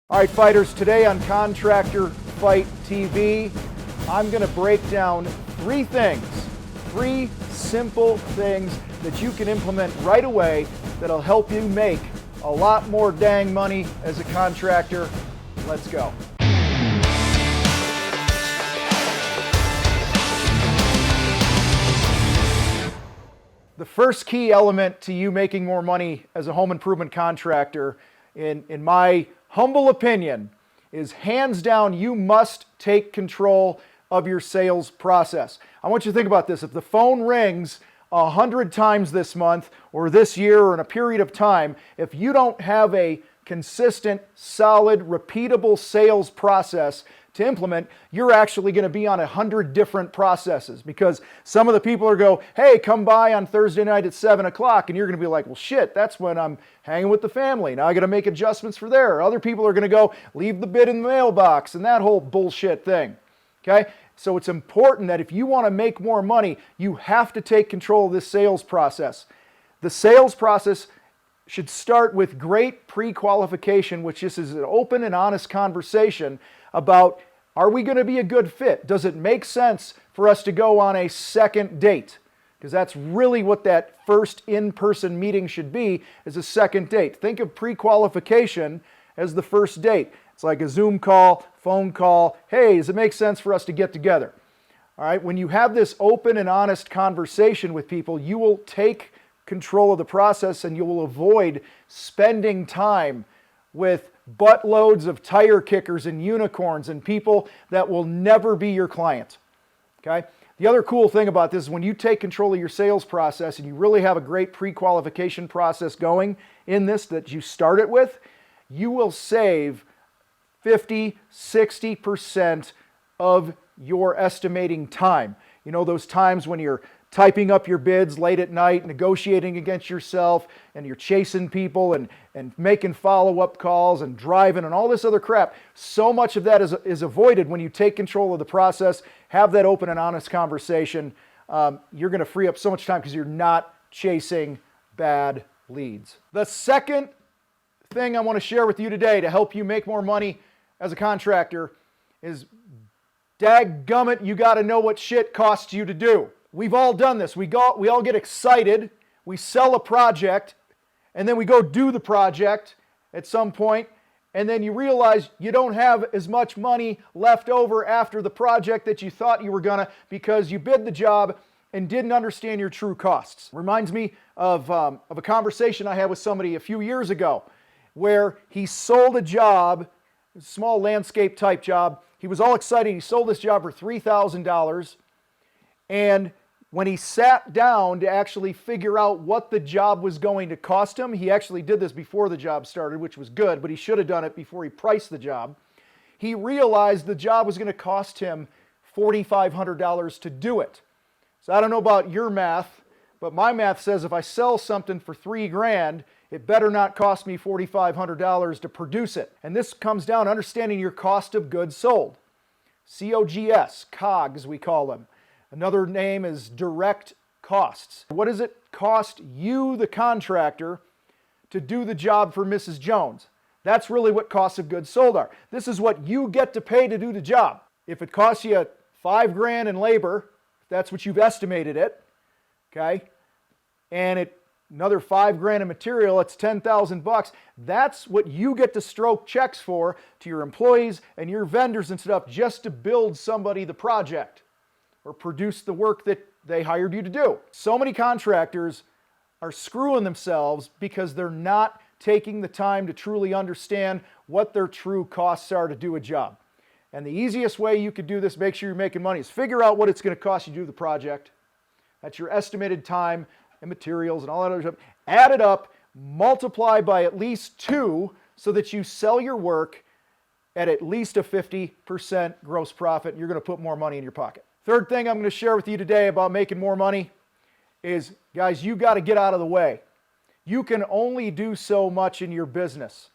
All right, fighters, today on Contractor Fight TV, I'm going to break down three simple things that you can implement right away that'll help you make a lot more dang money as a contractor. Let's go. The first key element to you making more money as a home improvement contractor, in my humble opinion, is hands down, you must take control of your sales process. I want you to think about this. If the phone rings 100 times this month or this year or in a period of time, if you don't have a consistent, solid, repeatable sales process to implement, you're actually going to be on 100 different processes, because some of the people are go, hey, come by on Thursday night at 7 o'clock, and you're going to be like, well, shit, that's when I'm hanging with the family. Now I got to make adjustments for there. Other people are going to go, leave the bid in the mailbox, and that whole bullshit thing. Okay? So it's important that if you want to make more money, you have to take control of this sales process. The sales process should start with great pre-qualification, which is an open and honest conversation about, are we going to be a good fit? Does it make sense for us to go on a second date? Because that's really what that first in-person meeting should be, is a second date. Think of pre-qualification as the first date. It's like a Zoom call, phone call. Hey, does it make sense for us to get together? All right, when you have this open and honest conversation with people, you will take control of the process and you will avoid spending time with buttloads of tire kickers and unicorns and people that will never be your client. Okay? The other cool thing about this is when you take control of your sales process and you really have a great pre-qualification process going in this that you start it with, you will save 50, 60% of your estimating time. You know, those times when you're typing up your bids late at night, negotiating against yourself, and you're chasing people and making follow-up calls and driving and all this other crap. So much of that is avoided when you take control of the process, have that open and honest conversation. You're going to free up so much time because you're not chasing bad leads. The second thing I want to share with you today to help you make more money as a contractor is, dadgummit, you got to know what shit costs you to do. We've all done this. We all get excited. We sell a project, and then we go do the project at some point, and then you realize you don't have as much money left over after the project that you thought you were gonna, because you bid the job and didn't understand your true costs. Reminds me of a conversation I had with somebody a few years ago where he sold a job, a small landscape type job. He was all excited. He sold this job for $3,000, and when he sat down to actually figure out what the job was going to cost him, he actually did this before the job started, which was good, but he should have done it before he priced the job. He realized the job was going to cost him $4,500 to do it. So I don't know about your math, but my math says if I sell something for $3,000, it better not cost me $4,500 to produce it. And this comes down to understanding your cost of goods sold. COGS, COGS we call them. Another name is direct costs. What does it cost you, the contractor, to do the job for Mrs. Jones? That's really what costs of goods sold are. This is what you get to pay to do the job. If it costs you $5,000 in labor, if that's what you've estimated it, okay, and another $5,000 in material, it's $10,000. That's what you get to stroke checks for to your employees and your vendors and stuff, just to build somebody the project or produce the work that they hired you to do. So many contractors are screwing themselves because they're not taking the time to truly understand what their true costs are to do a job. And the easiest way you could do this, make sure you're making money, is figure out what it's going to cost you to do the project. That's your estimated time and materials and all that other stuff. Add it up, multiply by at least 2 so that you sell your work at least a 50% gross profit. You're going to put more money in your pocket. Third thing I'm going to share with you today about making more money is, guys, you got to get out of the way. You can only do so much in your business.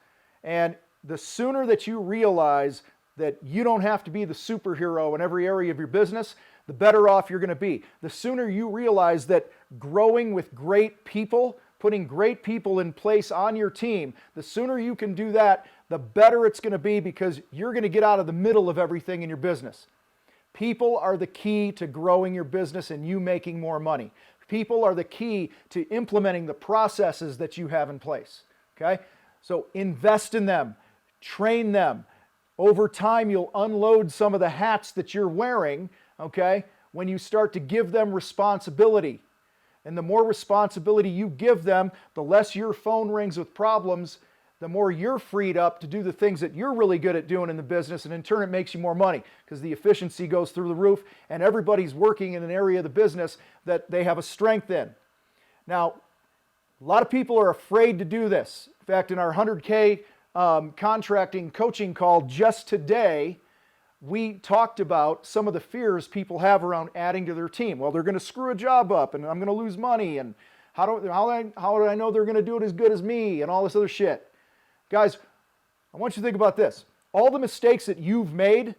And the sooner that you realize that you don't have to be the superhero in every area of your business, the better off you're going to be. The sooner you realize that growing with great people, putting great people in place on your team, the sooner you can do that, the better it's going to be, because you're going to get out of the middle of everything in your business. People are the key to growing your business and you making more money. People are the key to implementing the processes that you have in place. Okay? So invest in them, train them. Over time, you'll unload some of the hats that you're wearing, okay, when you start to give them responsibility. And the more responsibility you give them, the less your phone rings with problems, the more you're freed up to do the things that you're really good at doing in the business, and in turn it makes you more money because the efficiency goes through the roof and everybody's working in an area of the business that they have a strength in. Now, a lot of people are afraid to do this. In fact, in our 100K contracting coaching call just today, we talked about some of the fears people have around adding to their team. Well, they're going to screw a job up and I'm going to lose money, and how do I know they're going to do it as good as me, and all this other shit. Guys, I want you to think about this. All the mistakes that you've made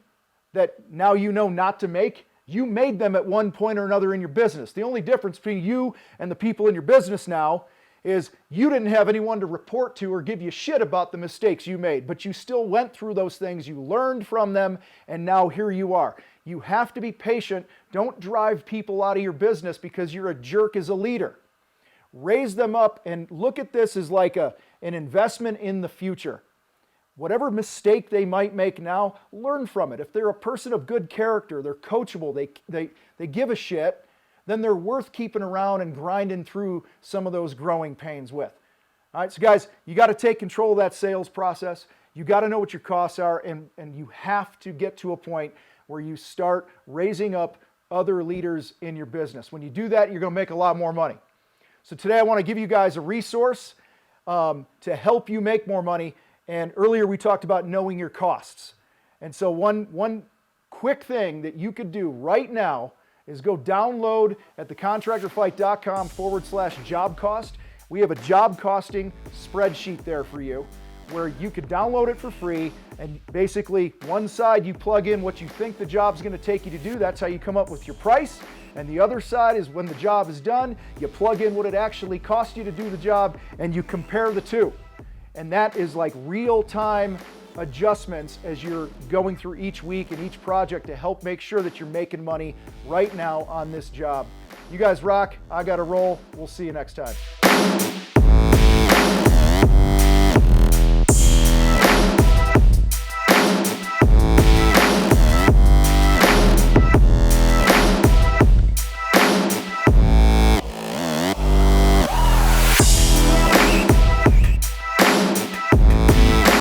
that now you know not to make, you made them at one point or another in your business. The only difference between you and the people in your business now is you didn't have anyone to report to or give you shit about the mistakes you made, but you still went through those things, you learned from them, and now here you are. You have to be patient. Don't drive people out of your business because you're a jerk as a leader. Raise them up and look at this as like an investment in the future. Whatever mistake they might make now, learn from it. If they're a person of good character, they're coachable, they give a shit, then they're worth keeping around and grinding through some of those growing pains with. All right, so guys, you got to take control of that sales process. You got to know what your costs are, and you have to get to a point where you start raising up other leaders in your business. When you do that, you're going to make a lot more money. So today I want to give you guys a resource to help you make more money. And earlier we talked about knowing your costs. And so one quick thing that you could do right now is go download at thecontractorfight.com/job cost. We have a job costing spreadsheet there for you where you could download it for free, and basically one side you plug in what you think the job's going to take you to do. That's how you come up with your price. And the other side is when the job is done, you plug in what it actually cost you to do the job and you compare the two. And that is like real-time adjustments as you're going through each week and each project to help make sure that you're making money right now on this job. You guys rock. I got to roll. We'll see you next time.